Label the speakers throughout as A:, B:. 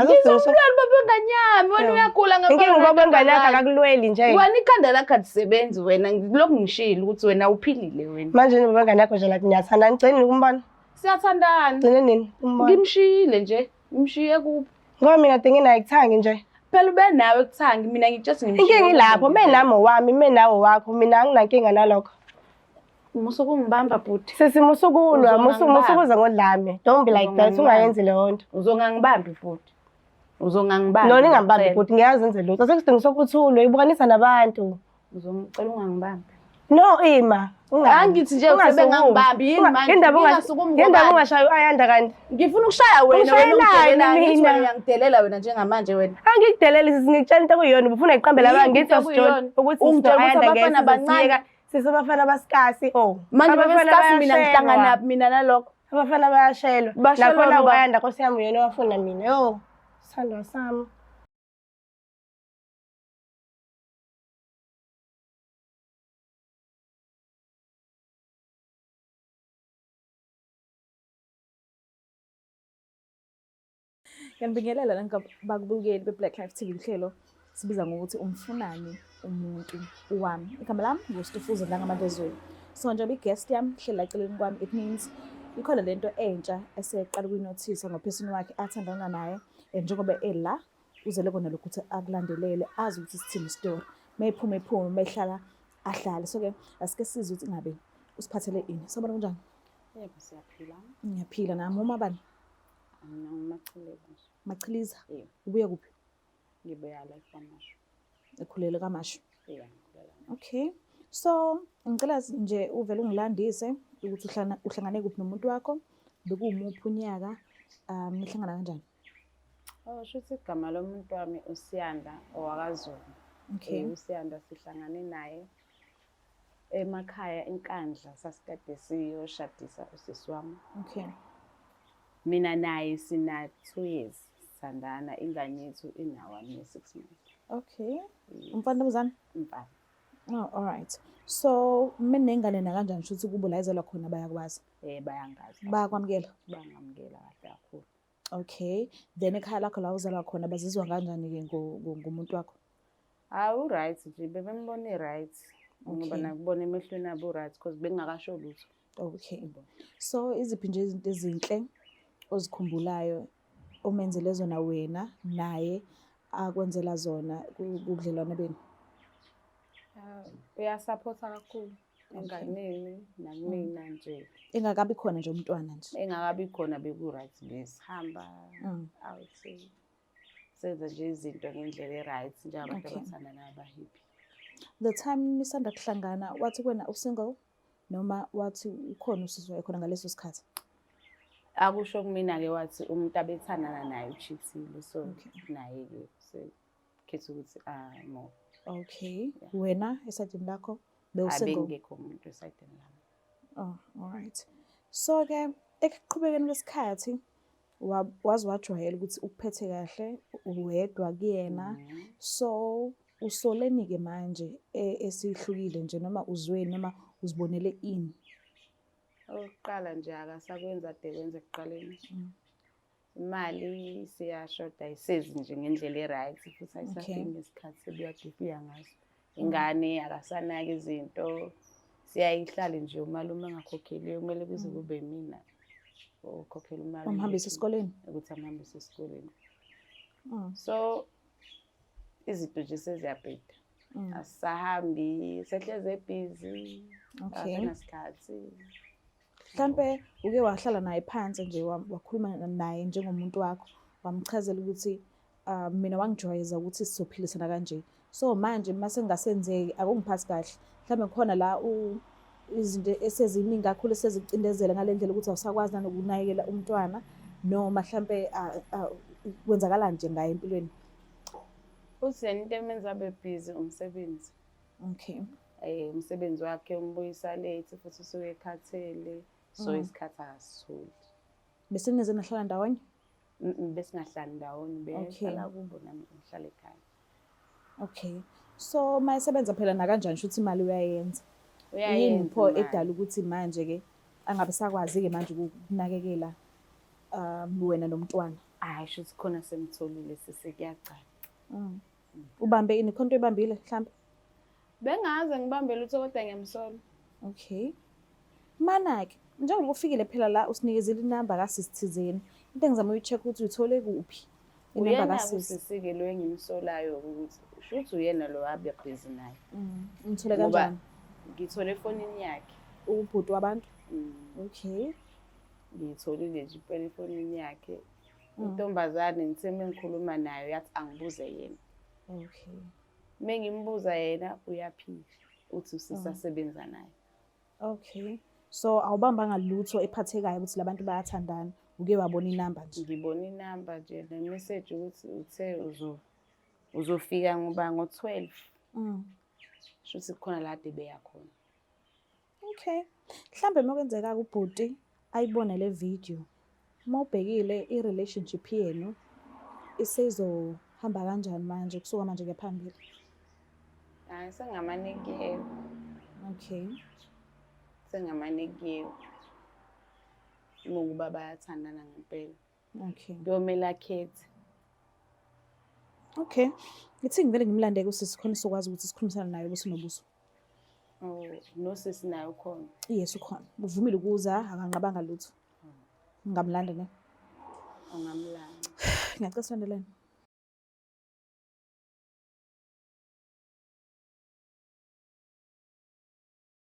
A: Ngizomlwela babengane yami wena uyagula
B: inkinga ngoba ubengane yakhe akakulweli nje.
A: Wena ikhanda lakho alisebenzi wena ngilokhu ngishilo ukuthi wena uphilile wena.
B: Manje ubengane yakho nje like niyathandana ngicela ukumbona.
A: Siyathandana.
B: Gcine nini umbona?
A: Ngimshiyile nje. Ngimshiye kuphi?
B: Ngoba mina dingi naye kuthangi nje.
A: Phela ube nawe kuthangi mina ngitshela ngimshiye.
B: Inkinga ilapho menami owami menawo wakho mina anginankinga nalokho.
A: Musuku ngibamba bhuti.
B: Sesimusukulwa musukuza ngodlame. Don't be like that ungayenzi leyo nto.
A: Uzongangibambi bhuti. Uzongangibambi.
B: Nona ingambambi bhuti ngiyazenze lutho. Sekusidinga sokuthulwe ibukanisa nabantu.
A: Uzongicela ungangibambi.
B: No Ima.
A: Angithi nje usebengangibambi yini manje?
B: Indaba ungashaya ayanda kanti.
A: Ngifuna ukushaya wena wena ngithi wena uyangidelela wena njengamanje wena.
B: Angikudeleli ngikutshela into kuyona ubufuna iqambela abantu ngithi sijona ukuthi
A: ungitshela abafana bancane.
B: Sisabafana basikasi
A: manje basikasi mina ngihlangana mina nalokho
B: abafana bayashelwa nakhona bayanda Nkosi yami uyena wafuna mina sithandwa sami
C: Ngiyabingelela bakubukeli be-Black Life TV uhlelo sibiza ngokuthi umfunani umuntu wami. Igama lami nguStufuza Ndangamandezweni. So njengoba i-guest yami hlela eceleni kwami, it means ikhona lento entsha eseqala ukuyinothisa ngophesini wakhe athandana naye njengoba ela uzele kona lokhu ukuthi akulandelele azi ukuthi sithini story. Mayiphuma mayihlala ahlale. So-ke asike sizwe ukuthi ngabe usiphathele ini. Sabona kunjani?
A: Yebo siyaphila.
C: Ngiyaphila nami umabani.
A: Mina Machiliza.
C: Machiliza? Ubuya kuphi?
A: Ngibuya la eKamasho.
C: Ekhulele Kamasho?
A: Yeah.
C: Okay. So ngicela nje uvele ungilandise ukuthi uhlangane kuphi nomuntu wakho, bekuwumuphi unyaka, nihlangana kanjani?
A: Shuthi igama lomuntu wami uSiyanda owakaZulu.
C: Okay.
A: uSiyanda sihlangane naye emakhaya eNkandla sasikade siyoshadisa usisi wami.
C: Okay.
A: Mina naye sina 2 years sandana, ingane yethu ina 1 year 6 months.
C: Okay. Umfana nomzana?
A: Umfana.
C: Oh, all right. So mina nengane na kanjani shuthi kubo la izelwa khona bayakwazi?
A: Bayangazi.
C: Bayakwamukela?
A: Bangamukela kahle kakhulu.
C: Okay. Then ekhaya lakho la uzalwa khona bazizwa kanjani ke ngomuntu wakho?
A: Right nje bebembona right. Ngoba nakubona emehlweni abo right because bengakasho lutho.
C: Okay. So iziphi nje izinto ezinhle ozikhumbulayo omenzele zona wena naye akwenzela zona kubudlelwane benu?
A: Uyasupporta kakhulu enganeni nakumina nje.
C: Engakabi khona nje umntwana nje.
A: Engakabi khona beku-right besihamba out senza nje izinto ngendlela e-right njengabantu abathandana abahappy.
C: The time nisanda kuhlangana wathi kuwena usingle noma wathi ukhona usizwe ekhona ngaleso sikhathi?
A: Akusho kumina-ke wathi umuntu abethandana naye uchithile, so naye-ke sekhetha ukuthi no.
C: Okay. Wena esayidini lakho bewusingle?
A: Abengekho umuntu esayidini lami.
C: Oh, all right. So-ke ekuqhubekeni kwesikhathi wazi wajwayela ukuthi ukuphethe kahle uwedwa kuyena. So usoleni-ke manje esihlukile nje noma uzweni noma uzibonele ini?
A: Oqala nje akasakwenza ade kwenze ekuqaleni. Imali siyashoda ayisezi nje ngendlela e-right futhi ayisafiki isikhathi sebuyadifika ngaso. Ingane akasanaki izinto siyayihlala nje umalume engakhokheli kumele kuze kube mina okhokhela imali.
C: Umhambisa esikoleni?
A: Ukuthi amhambise esikoleni. So izinto nje seziyabheda. Asisahambi sehleze busy. Asenasikhathi.
C: Mhlampe uke wahlala naye phansi nje wakhuluma naye njengomuntu wakho wamchazela ukuthi mina wangijwayeza ukuthi sizophilisana kanje. So manje mase ngasenzeki akungiphathi kahle. Mhlambe khona la izinto eseziningi kakhulu esezicindezela ngalendlela ukuthi awusakwazi nokunakekela umntwana noma mhlambe kwenzakala nje ngaye empilweni.
A: Uthi into emenza abe busy umsebenzi.
C: Okay.
A: Umsebenzi wakhe umbuyisa late futhi usuke ekhathele. So isikhathi akasitholi.
C: Bese nize nahlala ndawonye?
A: Besingahlali ndawonye behlala kubo nami ngihlala ekhaya.
C: Okay. So mayisebenza phela na kanjani shuthi imali uyayenza?
A: Uyayenza
C: pho edala ukuthi manje ke angabe sakwazi ke manje ukunakekela wena nomntwana.
A: Hayi shuthi khona semtholile sesekuyagcala.
C: Ubambe ini khonto ebambile mhlambe?
A: Bengaze ngibambe lutho kodwa ngiyamsola.
C: Okay. Mana-ke, njengoba ufikile phela la usinikezile inamba kasisithizeni. Into engizama uyi-check ukuthi uyithole kuphi? Inamba
A: Uyena
C: kasisi.
A: kusisike lo engimsolayo ukuthi shuthi uyena lo abe busy naye.
C: Ngithole kanjani?
A: Ngithole efonini yakhe.
C: Ubhuti wabantu? Okay.
A: Ngiyitholile nje impela efonini yakhe. Intombazane ngithe mengikhuluma nayo yathi angibuze yena.
C: Okay.
A: Mengimbuza yena uyaphika uthi usisasebenza naye.
C: Okay. So awubambanga lutho ephathekayo ukuthi labantu bayathandana. Uke wabona inamba nje.
A: Ngibona inamba nje ne message ukuthi uthe uzofika ngoba ngo-12. Shuthi khona la de beya khona.
C: Okay. Mhlambe makwenzeka ubhuti ayibone le video. Mawubhekile i-relationship yenu isizohamba kanjani manje kusuka manje ke phambili?
A: Hayi sengamanikeyo.
C: Okay.
A: Sengamanikeyo. Ngokuba bayathandana ngempela.
C: Okay.
A: Kuyomela akhethe.
C: Okay. Ngithi ngivele ngimlandeke usisi khona sokwazi ukuthi sikhulumisane naye bosinobuso.
A: Oh, nosisi naye ukhona.
C: Yes ukhona. Uvumile ukuza akanqabanga lutho. Ngamlanda ne.
A: Angamlanda.
C: Ngiyacela silandelene.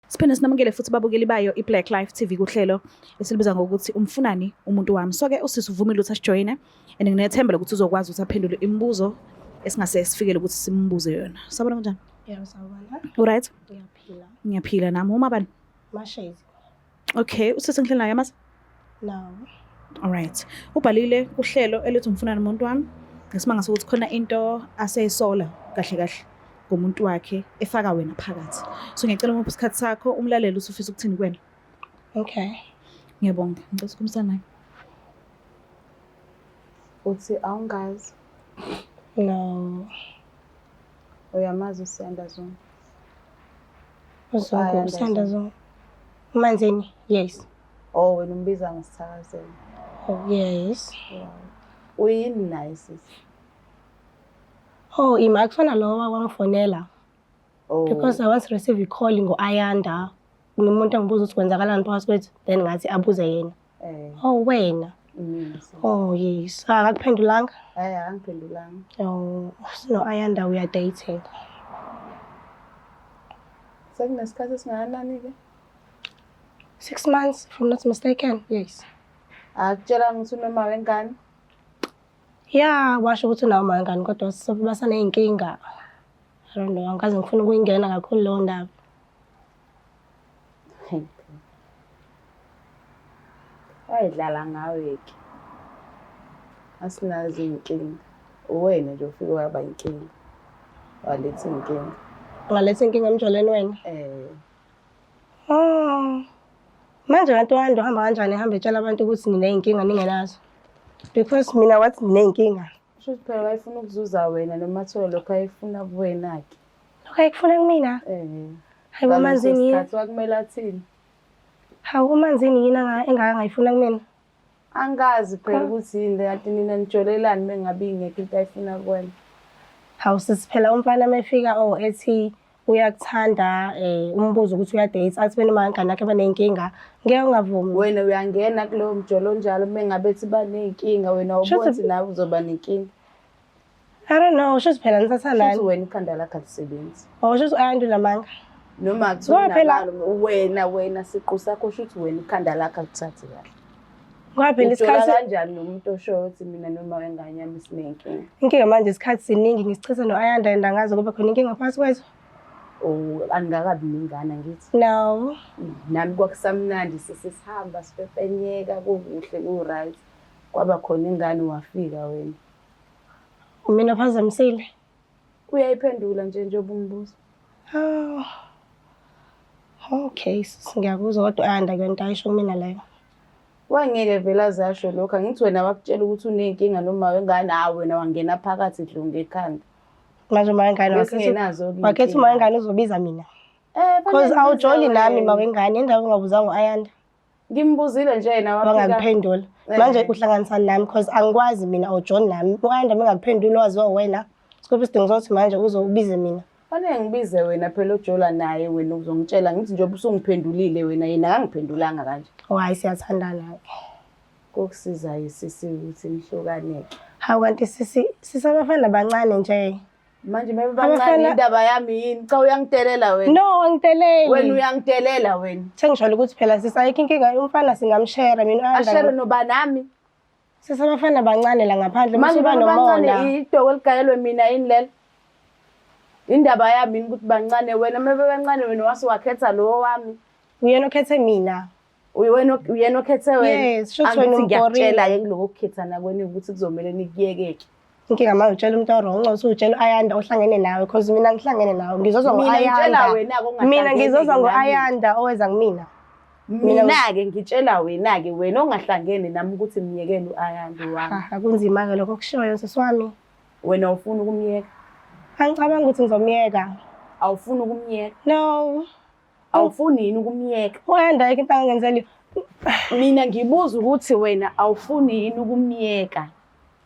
C: Siphinde sinamukele futhi babukeli bayo iBlack Life TV kuhlelo esilibiza ngokuthi umfunani umuntu wami. So ke usisi uvumile ukuthi asijoyine and nginethemba ukuthi uzokwazi ukuthi aphendule imibuzo esingase sifikele ukuthi simbuze yona. Sabona kanjani?
B: Yebo sawubona.
C: Alright.
B: Ngiyaphila.
C: Ngiyaphila nami uma bani?
B: Mashezi.
C: Okay, usisi ngihleli naye yamazi?
B: No.
C: Alright. Ubhalile kuhlelo elithi umfunani umuntu wami. Ngesimanga sokuthi khona into aseyisola kahle kahle ngomuntu wakhe efaka wena phakathi. So ngiyacela ngopha isikhathi sakho umlaleli usufisa ukuthini kuwena.
B: Okay.
C: Ngiyabonga. Ngicela ukukhuluma naye.
A: Uthi awungazi.
B: No.
A: Uyamazi usenda zona.
B: Uzonke usanda zona. Umanzini? Yes.
A: Oh, wena umbiza ngesithakazelo.
B: Oh, yes.
A: Uyini naye sisi?
B: Oh, ima kufana lo wangifonela.
A: Oh.
B: Because I once received a call ngo-Ayanda. Umuntu angibuza ukuthi kwenzakalani phakathi kwethu, then ngathi abuze yena. Oh, wena. Oh, yes. Akakuphendulanga?
A: Hayi, angiphendulanga.
B: Oh, no-Ayanda we are dating.
A: Sekunesikhathi esingakanani-ke?
B: 6 months, if I'm not mistaken. Yes.
A: Akutshela ukuthi unoma wengane?
B: Yeah, washo ukuthi unawo mangani kodwa basaney'nkinga. I don't know, angikaze ngifuna ukuyingena kakhulu leyo ndaba.
A: Wayedlala ngawe-ke. Asinazo iy'nkinga. Uwena nje ufike waba inkinga. Waletha inkinga.
B: Ungaletha inkinga emjoleni wena? Oh. Manje kanti uHanda uhamba kanjani ehamba etshela abantu ukuthi niney'nkinga ningenazo? Because mina wathi niney'nkinga.
A: Shuthi phela wayefuna ukuzuza wena noma athola lokho ayefuna kuwena-ke.
B: Lokho ayekufuna kumina? Hayi umanzini yini?
A: Isikhathi wakumele athini?
B: Hawu umanzini yini engayifuna kumina?
A: Angazi phela ukuthi yini kanti nina nijolelani mengabe ingekho into ayifuna kuwena.
B: Hawu sisi phela umfana mefika ethi uyakuthanda umbuzo ukuthi uyadate athi bena mangani akhe baney'nkinga ngeke ungavumi.
A: Wena uyangena kulowo mjolo njalo mengabe ethi baney'nkinga wena awuboni nawe uzoba nenkinga.
B: I don't know, shuthi phela nithatha nani?
A: Shuthi wena ikhanda lakho alisebenzi.
B: Oh, shuthi uyantu namanga.
A: Noma kuthiwa wena siqu sakho shuthi wena ikhanda lakho akuthathi kahle.
B: Ngoba phela isikhathi
A: kanjani nomuntu osho ukuthi mina noma wengane yami sinenkinga.
B: Inkinga manje isikhathi siningi ngisichitha no-Ayanda and angazi kube khona inkinga phakathi kwethu.
A: Oh, angakabi ningana ngithi.
B: No.
A: Nami kwakusamnandi sisihamba sifefenyeka kukuhle ku-right. Kwaba khona ingane wafika wena.
B: Mina phazamisile.
A: Uyayiphendula njengoba umbuzo.
B: Oh. Okay, ngiyakuzwa kodwa u-Ayanda kuyonto ayisho kumina leyo.
A: Wangeke vele azasho lokho angithi wena wakutshela ukuthi unenkinga noma wengane wena wangena phakathi dlunga ekhanda.
B: Manje mawengane wakhetha umawengane uzobiza mina. Because awujoli nami mawengane endawo ungabuzanga u-Ayanda.
A: Ngimbuzile nje yena wafika.
B: Wangakuphendula. Manje uhlanganisa nami because angikwazi mina oJohn nami. U-Ayanda mengakuphendula waziwa wena. Sikuphi isidingo sokuthi manje uzobize mina.
A: Fanele ngibize wena phela uJola naye wena uzongitshela ngithi nje ubusungiphendulile wena yena akangiphendulanga kanje.
B: Hayi siyathandana ke.
A: Kokusizayo sisi ukuthi nihlukaneke.
B: Hawu kanti sisabafana bancane nje.
A: Manje maybe bancane indaba yami yini? Cha uyangitelela wena.
B: No, angiteleli.
A: Wena uyangitelela wena.
B: Sengisholo ukuthi phela sisayikho inkinga umfana singamshare mina u-Ayanda.
A: Ashare noba nami.
B: Sisabafana bancane la ngaphandle
A: Manje
B: masiba nomona.
A: bancane idoko ligayelwe mina yini lelo? Indaba yami yini ukuthi bancane wena maybe bancane wena wasiwakhetha lo wami.
B: Uyena okhethe mina.
A: Uyena okhethe wena.
B: Yes, shuthi wena
A: ngiyakutshela ke kuloko kukhethana kweni ukuthi kuzomela nikuyekeke.
B: Inkinga manje utshela umuntu orongo usutshela u-Ayanda ohlangene nawe because mina ngihlangene nawe ngizozwa ngo-Ayanda. Mina ngizozwa ngo-Ayanda oweza kumina.
A: Mina-ke ngitshela wena-ke wena ongahlangene nami ukuthi mnyekele u-Ayanda wami.
B: Kunzima-ke lokho kushoyo sisi wami.
A: Wena awufuni ukumyeka?
B: Angicabanga ukuthi ngizomyeka.
A: Awufuni ukumyeka?
B: No.
A: Awufuni yini ukumyeka?
B: U-Ayanda yeke into angenzeli.
A: Mina ngibuza ukuthi wena awufuni yini ukumyeka?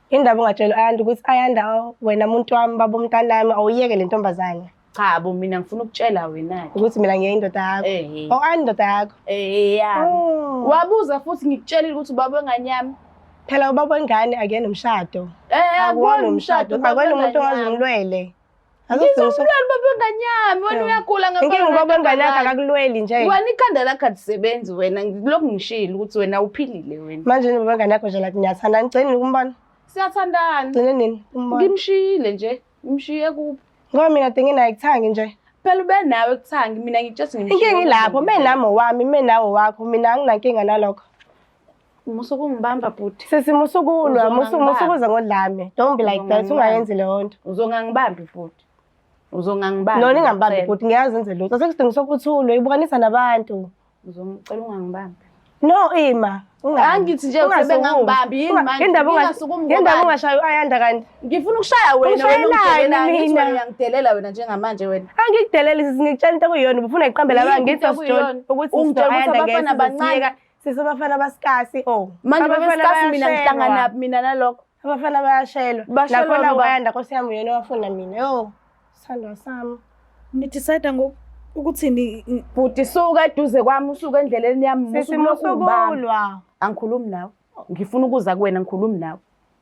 B: Indaba ungatshela u-Ayanda ukuthi Ayanda wena muntu wami baba umntanami awuyeke le ntombazane.
A: Cha bo mina ngifuna ukutshela wena
B: ukuthi mina ngiyindoda yakho. Indoda yakho.
A: Ya. Wabuza futhi ngikutshela ukuthi ubaba enganyami.
B: Phela ubaba wengane akuyena umshado.
A: Akuwona umshado.
B: Akwena umuntu ongazimlwele.
A: Ngizomlwela ubaba enganyami wena uyagula ngapha.
B: Inkinga ubaba wengane yakho akakulweli nje.
A: Wena ikhanda lakho alisebenzi wena ngilokhu ngishilo ukuthi wena uphilile wena.
B: Manje ubaba wengane yakho nje la niyathanda ngicela ukumbona.
A: Siyathandana.
B: Gcine nini umbona?
A: Ngimshiyile nje. Ngimshiye kuphi?
B: Ngoba mina nginayo ikuthanga nje.
A: Phela ube nawe kuthanga mina ngitshela ngimshiye.
B: Inkinga ilapho menami wami menawe wakho mina anginankinga nalokho.
A: Musuku ungibamba bhuti.
B: Sesimusukulwa musukuza ngodlame. Don't be like that ungayenzi leyo nto.
A: Uzongangibambi bhuti. Uzongangibambi.
B: No ningambambi bhuti ngiyazi enze lutho. Sekusidinga sokuthulwe ibukanisa nabantu.
A: Uzongicela ungangibambi.
B: No Ima.
A: Angithi nje usebengangibambi yini manje?
B: Indaba ungashaya u-Ayanda kanti.
A: Ngifuna ukushaya wena wena uyangitelela wena njengamanje wena.
B: Angikudeleli ngikutshela into okuyiyona ubufuna iqambela abangithi John ukuthi u-Ayanda ngeke sisabafana basikasi
A: manje basikasi mina ngihlangana mina nalokho
B: abafana bayashelwa nakhona u-Ayanda Nkosi yami uyena wafuna mina sithandwa sami
C: Nidecide ukuthi
A: bhuti suka eduze kwami usuka endleleni yami
B: sesimusukulwa.
A: Angikhulumi nawe. Ngifuna ukuza kuwena ngikhulumi nawe.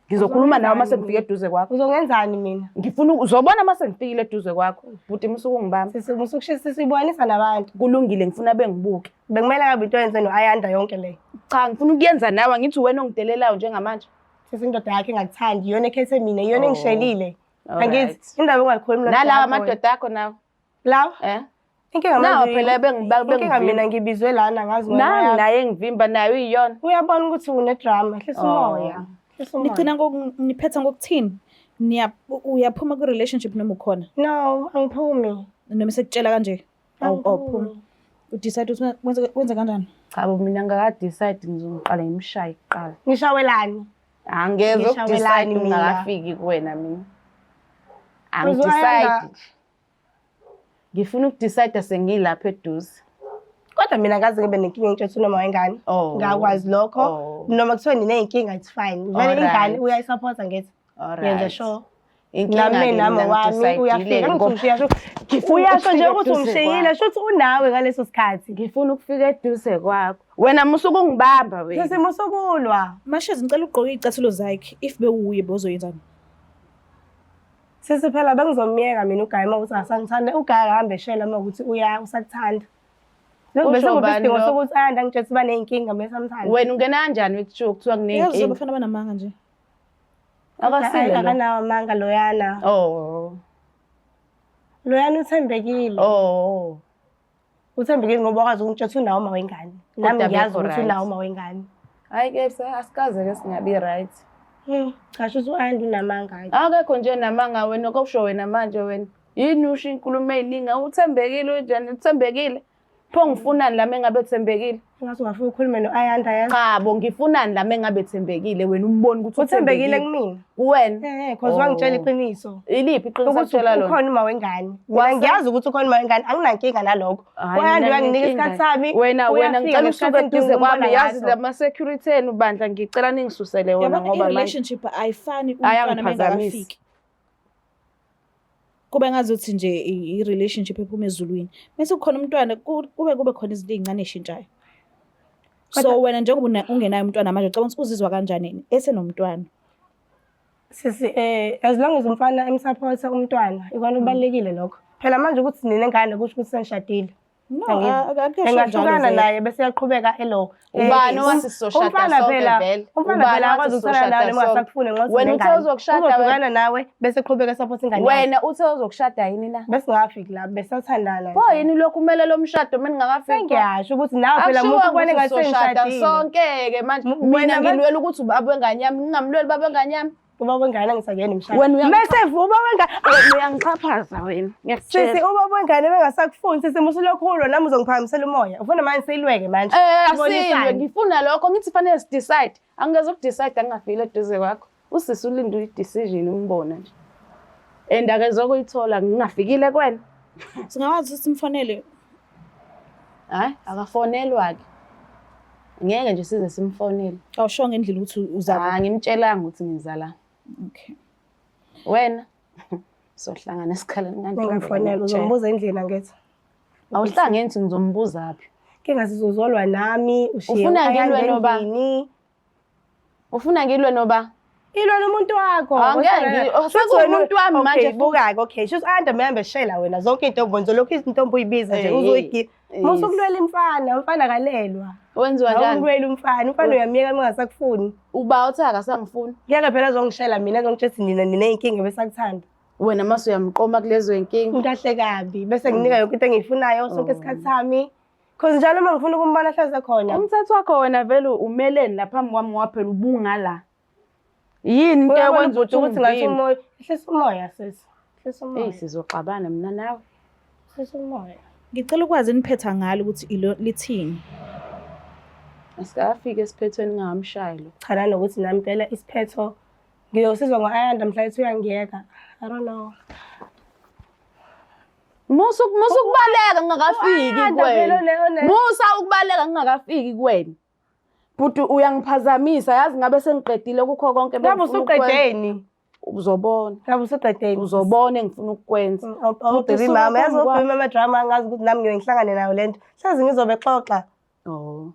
A: Ngizokhuluma nawe mase ngifike eduze kwakho.
B: Uzongenzani mina?
A: Ngifuna uzobona mase ngifikile eduze kwakho. Bhuti musuku ungibamba.
B: Sesimusukushisa sibukanisa nabantu.
A: Kulungile ngifuna bengibuke.
B: Bekumele ngabe into yenze no-Ayanda yonke le.
A: Cha ngifuna ukuyenza nawe ngithi wena ongidelelayo njengamanje.
B: Sesindoda yakhe engakuthandi iyona ekhethe mina iyona engishelile. Angithi indaba ungayikhulumi
A: nalawa amadoda akho nawe.
B: Lawa? Inkinga manje
A: phela
B: inkinga mina ngibizwe lana ngazi
A: ngoba naye ngivimba nayo iyona.
B: Uyabona ukuthi une-drama hlisa umoya.
C: Nigcina niphetha ngokuthini? Uyaphuma ku-relationship noma ukhona?
B: No, angiphumi.
C: Noma sekutshela kanje? Awuphumi. Udecide ukuthi wenze kanjani?
A: Cha bo mina ngakadecide ngizoqala ngimshaye kuqala.
B: Ngishawelani?
A: Angeze ukudecide ungakafiki kuwena mina. Angidecide. Ngifuna ukudecide sengilapha eduze.
B: Kodwa mina ngaze ngibe nenkinga ngitshela noma wengane. Ngakwazi lokho. Noma kuthiwa nineyinkinga it's fine. Vele ingane uyayisupporta ngithi. Yenza sure. Nami nami wami uyafika ngizomshiya uyasho nje ukuthi umshiyile shothi unawe ngaleso sikhathi.
A: Ngifuna ukufika eduze kwakho. Wena musuku ungibamba wena.
B: Sesimusukulwa.
C: Mashezi ngicela ugqoke icathulo zakhe if bewuye bozoyenzani.
B: Sisi phela bengizomyeka mina uGayi ukuthi asangithanda uGayi ahambe eshela ukuthi usakuthanda. Lokho bese kubisidingo sokuthi Ayanda ngitshela ukuthi baneyinkinga bese amthanda.
A: Wena ungena kanjani wekusho kuthiwa kuneyinkinga?
C: Yazi abafana banamanga nje.
B: Akasile akanawo amanga loyana. Loyana uthembekile. Uthembekile ngoba wakwazi ukungitshela ukuthi unawo uma wengane. Nami ngiyazi ukuthi unawo uma wengane.
A: Hayi ke asikaze ke singabi right.
B: Cha shothi u-Ayanda unamanga.
A: Akekho nje namanga wena okusho wena manje wena. Yini usho inkulumo eziningi uthembekile njani uthembekile? Pho ngifunani la mengabe ethembekile?
B: Ngathi ungafuna ukukhuluma no-Ayanda yazi.
A: Cha bo ngifunani la mengabe ethembekile wena umboni ukuthi
B: Uthembekile kumina.
A: Kuwena.
B: Cause wangitshela iqiniso.
A: Iliphi iqiniso akutshela lona?
B: Ukhona uma wengane. Mina ngiyazi ukuthi ukhona uma wengane anginankinga nalokho. Ayanda uyanginika isikhathi sami.
A: Wena ngicela usuke eduze kwami yazi lama security enu bandla ngicela ningisusele wona ngoba
C: relationship ayifani umntwana mengakafiki. Kube ngazuthi nje i-relationship ephuma ezulwini. Bese kukhona umntwana kube khona izinto ezincane eshintshayo. So wena njengoba ungenayo umntwana manje ucabanga ukuthi uzizwa kanjani esenomntwana?
B: Sisi as long as umfana emsupport umntwana ikona ubalekile lokho. Phela manje ukuthi nina engane kusho ukuthi senishadile.
C: No,
B: engahlukana naye bese yaqhubeka elo.
A: Ubani owasisoshada sonke vele.
B: Umfana phela akwazi ukuhlala nawe ngasakufune ngoba
A: wena uthe uzokushada
B: uzohlukana nawe bese qhubeka support ingane.
A: Wena uthe uzokushada yini na?
B: Bese ngafiki la bese uthandana.
A: Pho yini lokhu kumele lo mshado mina ngakafiki.
B: Ngiyasho ukuthi nawe phela umuntu ubone ngathi senishadile.
A: Sonke ke manje mina ngilwela ukuthi ubaba wengane yami ngingamlweli baba wengane yami.
B: Ubaba wengane ngisakuyena imshado.
A: Wena
B: mase ubaba wengane
A: uyangichaphaza wena.
B: Sisi ubaba wengane bengasakufuni sisi musulokhulu nami uzongiphakamisela umoya. Ufuna manje silweke manje.
A: Asilwe ngifuna lokho ngithi fanele si decide. Angeze ukudecide angafile eduze kwakho. Usisi ulinde i-decision umbona nje. And akezokuyithola ngingafikile kwena.
C: Singawazi ukuthi simfonele.
A: Hayi akafonelwa ke. Ngeke nje size simfonele.
C: Awusho ngendlela ukuthi uzaba.
A: Ngimtshelanga ukuthi ngizala.
C: Okay.
A: Wena sohlangana esikhaleni kanti
B: ngingafonela uzombuza endlini angithi.
A: Awuhlangene ngithi ngizombuza aphi.
B: Ke ngasizozolwa nami ushiye.
A: Ufuna ngilwe noba? Ufuna ngilwe noba?
B: Ilwa nomuntu wakho.
A: Sekuwumuntu wami manje
B: buka-ke okay. Shuthi Ayanda mehambe shela wena zonke intombi wenza lokho izintombi uyibiza nje uzoyigi. Musukulwela umfana kalelwa.
A: Wenziwa njani?
B: Awulwela umfana uyamiyeka mengasakufuni.
A: Uba uthi akasangifuni.
B: Ngeke phela azongishela mina azongitshela nina inkinga bese akuthanda.
A: Wena mase uyamqoma kulezo inkinga.
B: Kahle kabi bese nginika yonke into engiyifunayo sonke isikhathi sami. Cause njalo uma ngifuna ukumbona hlaza khona.
A: Umthetho wakho wena vele umeleni la phambi kwami waphela ubungala. Yini into ekwenza ukuthi
B: ngathi umoya ehlisa umoya sisi. Ehlisa umoya.
A: Sizoxabana mina nawe.
B: Ehlisa umoya.
C: Ngicela ukwazi niphetha ngalo ukuthi lithini.
A: Asikafike esiphethweni ngamshayilo.
B: Cha nanokuthi nami phela isiphetho ngiyosizwa ngo-Ayanda mhla ethi uyangiyeka. I don't know.
A: Musa ukubaleka ngingakafiki kuwena. Musa ukubaleka ngingakafiki kuwena. But uyangiphazamisa yazi ngabe sengiqedile kukho konke
B: ngabe usuqedeni.
A: Uzobona.
B: Ngabe usuqedeni.
A: Uzobona engifuna ukukwenza.
B: Baby mama yazi ubhema amadrama ngazi ukuthi nami ngiyohlangana nayo lento. Hlazi ngizobe xoxa.
A: Oh.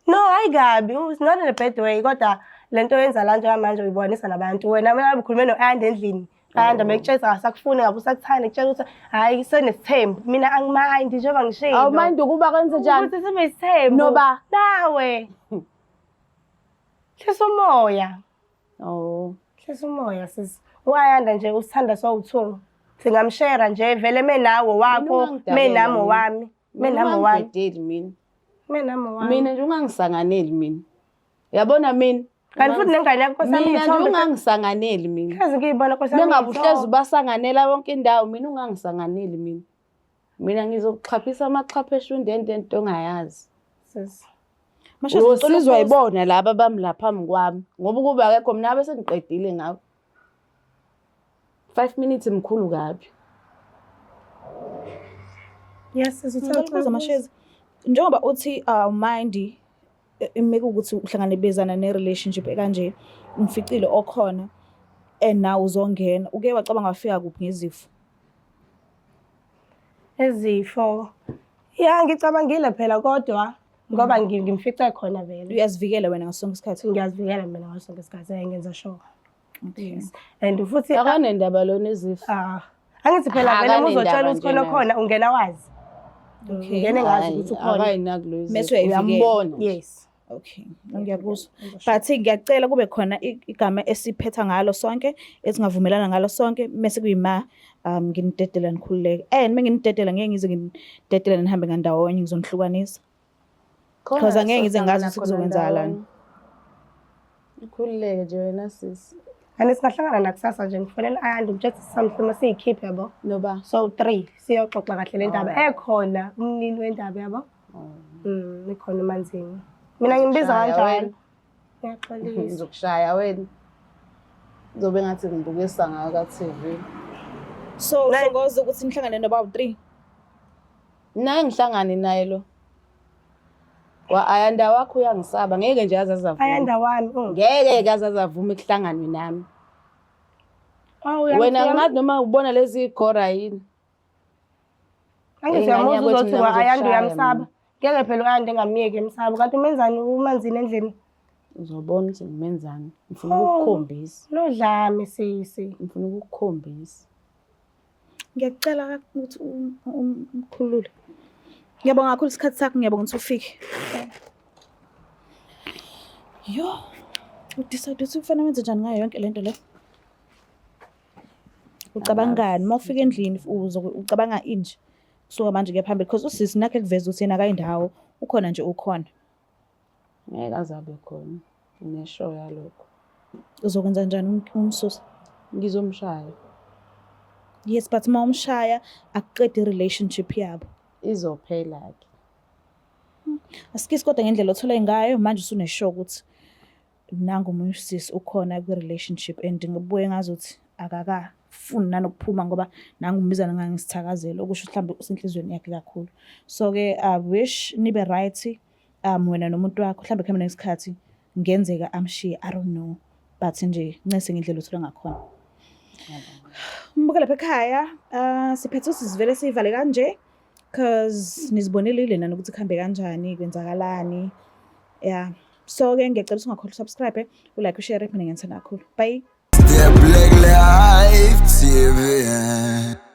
B: No hayi kabi it's not in a bad way kodwa lento yenza la njengamanje uyibonisa nabantu wena mina ukhuluma no-Ayanda endlini. Ayanda mekutshela asakufuni ngabe usakuthanda ekutshela ukuthi hayi senesithembu mina angimind njengoba ngishilo.
A: Awumind ukuba kwenze njani?
B: Ukuthi sibe isithembu.
A: Noba
B: nawe. Hlisa umoya.
A: Oh.
B: Hlisa umoya sisi. U-Ayanda nje usithanda sowuthunga. Singamshare nje vele menawo wakho menamo wami. Menamo wami.
A: Mina.
B: Menamo wami.
A: Mina nje ungangisanganeli mina. Uyabona mina?
B: Kanti futhi nengane yakho sami
A: mina nje ungangisanganeli mina.
B: Kaze ngiyibona Nkosi yami.
A: Bengabe uhlezi ubasanganela bonke indawo mina ungangisanganeli mina. Mina ngizokuxhaphisa amaxhapha eshundende into ongayazi.
B: Sisi.
A: Masho usizwa ibona laba bami la phambi kwami ngoba kuba akekho mina bese ngiqedile ngawo. 5 minutes mkhulu kabi.
B: Yes
C: sisithatha mashezi. Njengoba uthi mind imeke ukuthi uhlangane ne-relationship ekanje ngificile okhona and now uzongena uke wacabanga wafika kuphi ngezifo
B: ezifo ya ngicabangile phela kodwa ngoba ngimfice khona vele
C: uyazivikela wena ngasonke isikhathi
B: ngiyazivikela mina ngasonke isikhathi ngiyenza sure yes and futhi
A: akanendaba lona ezifo
B: angithi phela vele uzotshela ukuthi khona ungena wazi ngene ngazi ukuthi ukhona
A: akayinakulozi
C: mase uyambona
B: yes.
C: Okay, ngiyakuzwa. But ngiyacela kube khona igama esiphetha ngalo sonke, esingavumelana ngalo sonke, mase kuyima nginidedela nikhululeke. And menginidedela ngeke ngize nginidedela nihambe ngandawonye ngizonihlukanisa. Because angeke ngize ngazi ukuthi kuzokwenzakala.
A: Nikhululeke nje wena sisi.
B: And singahlangana nakusasa nje ngifonela Ayanda umtshela something masiyikhiphe yabo.
A: Noba.
B: So 3 siyoxoxa kahle le ndaba ekhona umnini wendaba yabo. Ikhona emanzini. Mina ngimbiza kanjalo. Ngiyaxolisa.
A: Ngizokushaya wena. Zobe ngathi ngibukisa ngayo ka-TV.
C: So ngoze ukuthi nihlangane noba u3.
A: Naye ngihlangane naye lo. Ayanda wakho uyangisaba ngeke nje azazavuma.
B: Ayanda wami.
A: Ngeke azazavuma ukuhlanganwe nami.
B: Oh
A: Wena ngathi noma ubona lezi igora yini?
B: Angiziyamuzwa ukuthi Ayanda uyamsaba. Ngeke phela Ayanda engamiyeke emsaba. Kanti umenzani umanzini endlini?
A: Uzobona ukuthi ngimenzani. Ngifuna ukukukhombisa.
B: Nodlame sisi.
A: Ngifuna ukukukhombisa.
C: Ngiyacela ukuthi umkhulule. Ngiyabonga kakhulu isikhathi sakho, ngiyabonga ukuthi ufike. Yo. Udecide ukuthi kufanele wenze njani ngayo yonke lento le. Ucabangani mawufika endlini ucabanga inje. Kusuka manje ke phambili because usisi nakhe kuveza ukuthi yena akayindawo, ukhona nje ukhona.
A: Ngeke azabe khona. Ngisho yalokho.
C: Uzokwenza njani umsusa?
A: Ngizomshaya.
C: Yes, but uma umshaya akuqeda i-relationship yabo.
A: Izophela-ke.
C: Asikisi kodwa ngendlela othola ngayo manje usuneshow ukuthi nangu umunye usisi ukhona kwi-relationship and ngibuye ngazuthi akakafuni nanokuphuma ngoba nangu umbizana ngangisithakazelo okusho mhlawumbe usenhlizweni yakhe kakhulu. So ke I wish nibe right wena nomuntu wakho mhlawumbe khona nesikhathi ngenzeka amshiye I don't know but nje ncese ngendlela othola ngakhona. Mbuka lapha ekhaya siphethe usivele sivale kanje because nizibonile lena nokuthi kuhambe kanjani kwenzakalani. Yeah. So ke ngiyacela ukuthi ungakhohlwa subscribe, ulike, ushare mina ngiyithanda kakhulu. Bye.
D: The Black Life TV.